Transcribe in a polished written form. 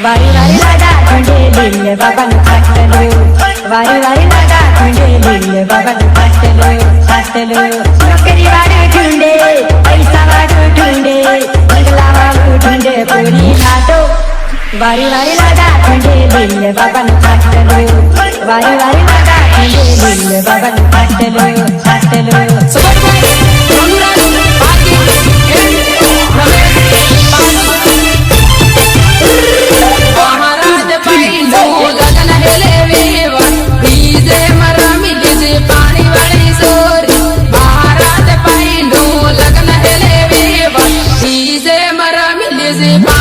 वारी वारी लगा ठंडे दिल बाबा ने फाटलो वारी वारी लगा ठंडे दिल बाबा ने फाटलो नौकरी वाले ढूंढे पैसा वाले ढूंढे बंगला वाले ढूंढे पूरी लाटो वारी वारी लगा ठंडे दिल बाबा ने फाटलो वारी वारी लगा ठंडे दिल बाबा ने फाटलो Easy.